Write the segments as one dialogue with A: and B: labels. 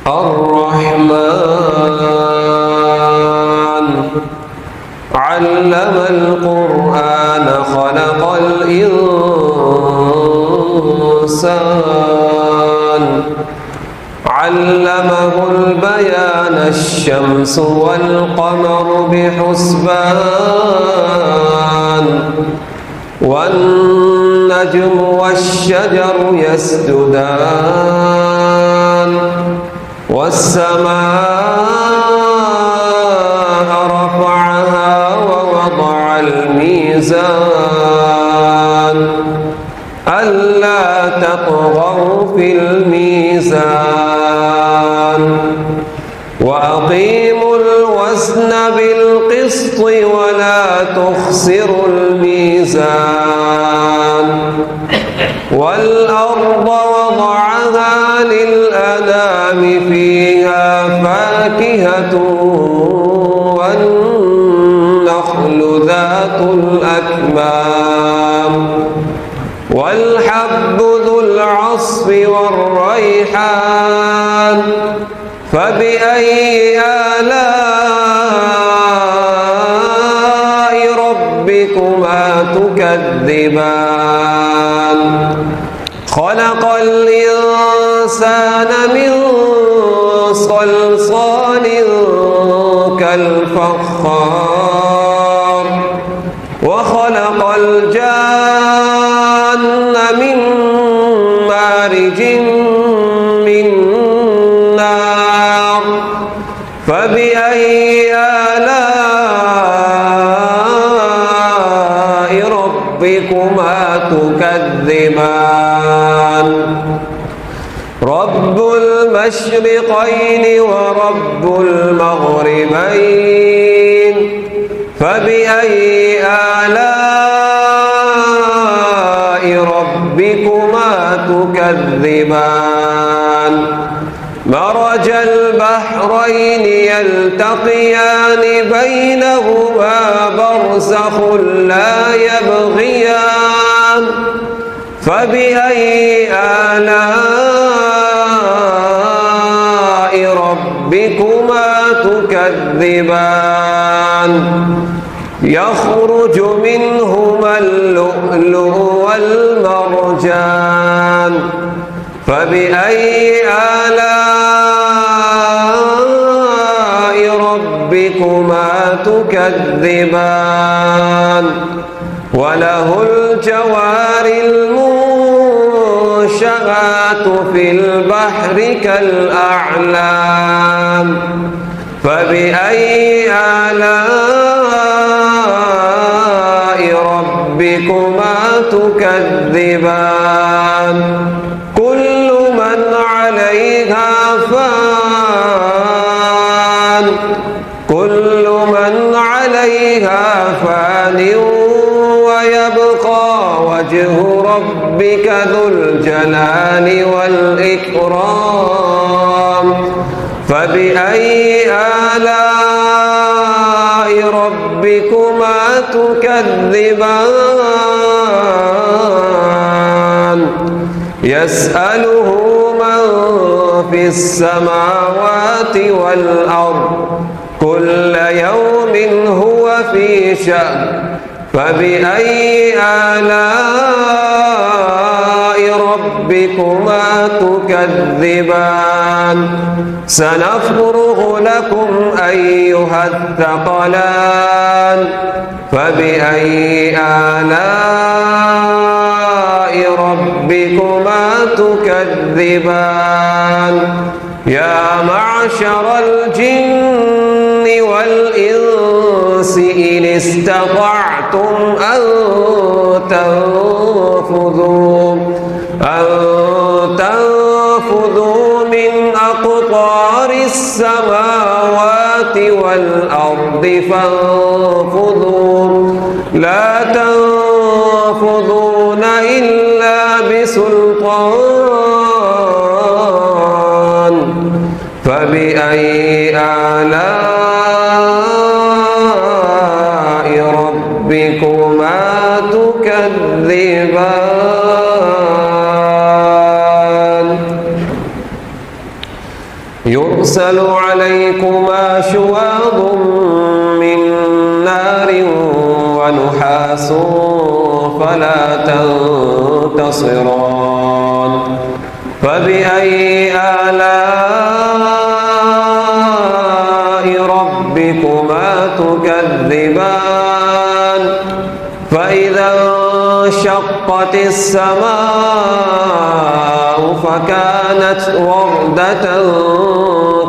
A: الرحمن علم القرآن خلق الإنسان علمه البيان الشمس والقمر بحسبان والنجم والشجر يسجدان والسماء رفعها ووضع الميزان ألا تطغوا في الميزان وأقيموا الوزن بالقسط ولا تخسروا الميزان والأرض وضعها للأنام فيها فاكهة والنخل ذات الأكمام والحب ذو العصف والريحان فبأي آلاء ربكما تكذبان خلق الإنسان من صلصال كالفخار وخلق الجان من مارج من نار فبأي آلاء ربكما تكذبان رب المشرقين ورب المغربين فبأي آلاء ربكما تكذبان مرج البحرين يلتقيان بينهما برزخ لا يبغيان فبأي آلاء ربكما تكذبان يخرج منهما اللؤلؤ والمرجان فبأي آلاء ربكما تكذبان وله الجوار المنشآت في البحر كالأعلام فبأي آلاء ربكما تكذبان كل من عليها فان كل من عليها فان ويبقى وجه ربك ذو الجلال والإكرام فبأي آلاء ربكما تكذبان يسأله من في السماوات والأرض كل يوم هو في شأن فبأي آلاء ربكما تكذبان سنفرغ لكم أيها الثقلان فبأي آلاء ربكما تكذبان يا معشر الجن والإنس إن استطعتم أن تنفذوا من أقطار السماوات والأرض فانفذوا لا تنفذون إلا بسلطان فبأي آلاء ربكما تكذبان يرسل عليكما شواظ من نار ونحاس فلا تنتصران فبأي آلاء ربكما تكذبان فإذا انشقت السماء فكانت وردة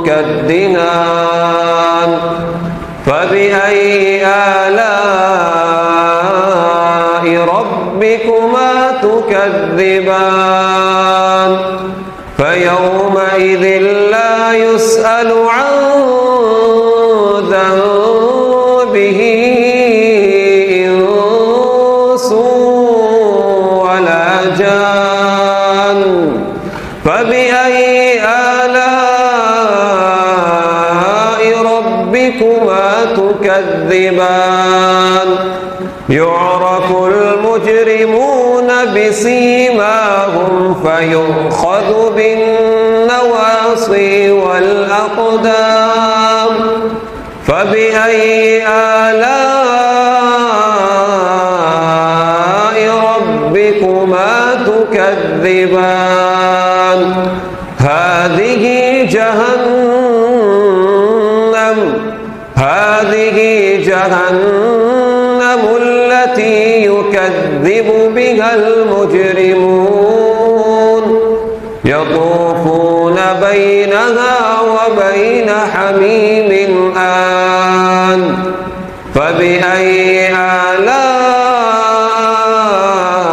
A: كالدهان فبأي آلاء ربكما تكذبان فيومئذ لا يسأل عن ذنبه إنس ولا جان فبأي آلاء ربكما تكذبان يعرف المجرمون بسيماهم فيؤخذ بالنواصي والأقدام فبأي آلاء ربكما تكذبان هذه جهنم التي يكذب بها المجرمون يطوفون بينها وبين حميم آن فبأي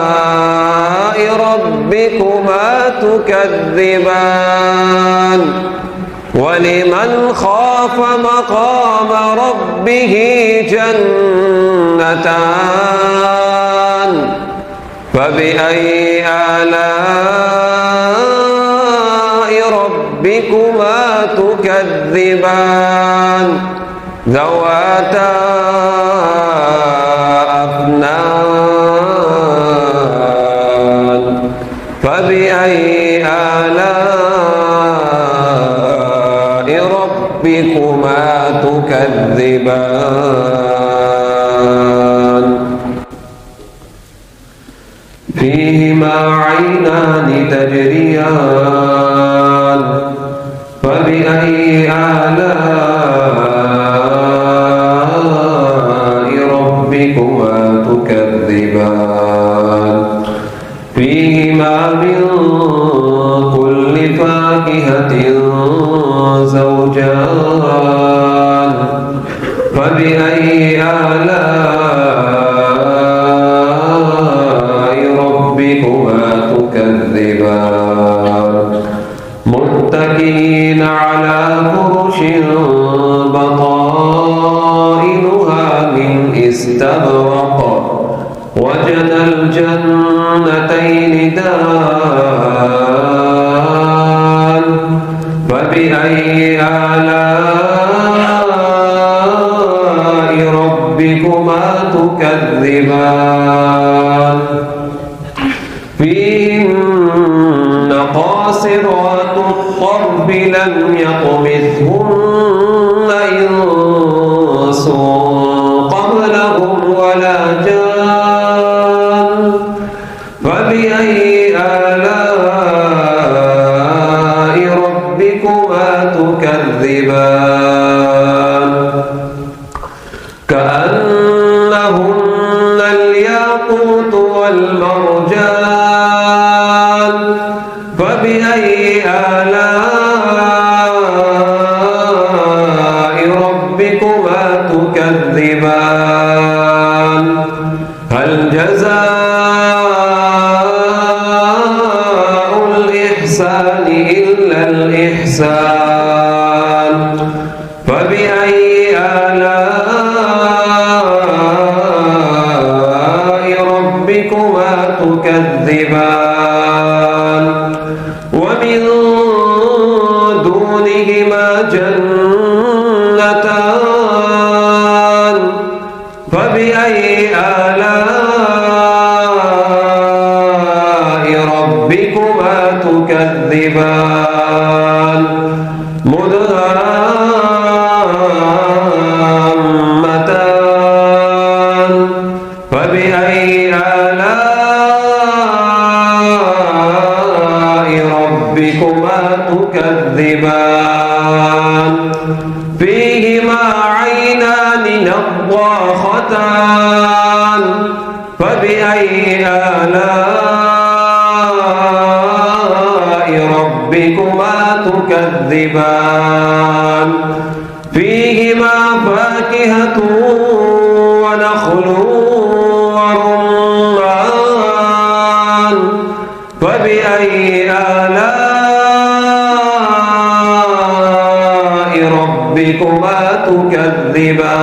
A: آلاء ربكما تكذبان ولمن خاف مقام ربه جنتان فبأي آلاء ربكما تكذبان ذواتا أفنان فبأي آلاء ربكما تكذبان فيهما عينان تجريان فبأي آلاء ربكما تكذبان فيهما من كل فاكهة زوجان فبأي آلاء ربكما تكذبان متكئين على فرش بطائنها من استبرق وجنى الجنتين دان فبأي آلاء ربكما تكذبان فيهن قاصرات الطرف لم يطمثهن إنس قبلهم ولا جان فبأي آلاء ربكما تكذبان كأنهن الياقوت والمرجان فبأي آلاء ربكما تكذبان هل جزاء الإحسان إلا الإحسان فبأي آلاء ربكما تكذبان ومن دونهما جنتان فبأي آلاء ربكما تكذبان مدهامتان فبأي آلاء ربكما تكذبان فيهما عينان نضاختان فبأي آلاء ربكما تكذبان فيهما فاكهة ونخل ورمان فبأي آلاء ربكما تكذبان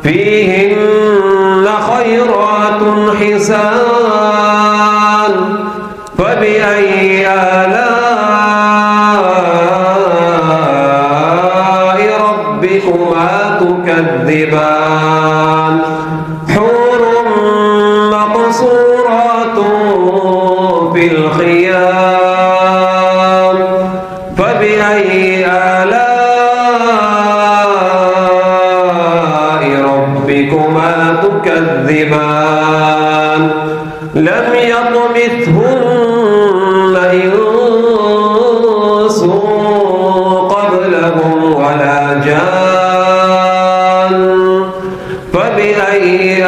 A: فيهن خيرات حسان فبأي آلاء ربكما تكذبان حور مقصورات في الخيام فبأي آلاء ربكما تكذبان لم يطمثهن إنس قبلهم ولا جان فبأي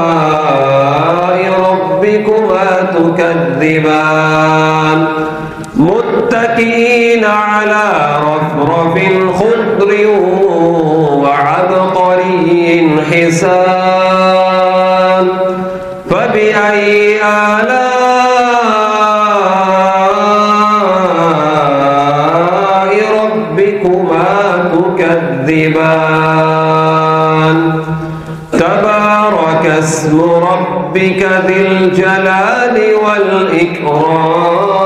A: آلاء ربكما تكذبان متكئين على رفرف خضر وعبقري حسان فبأي آلاء ربكما تكذبان تبارك اسم ربك ذي الجلال والإكرام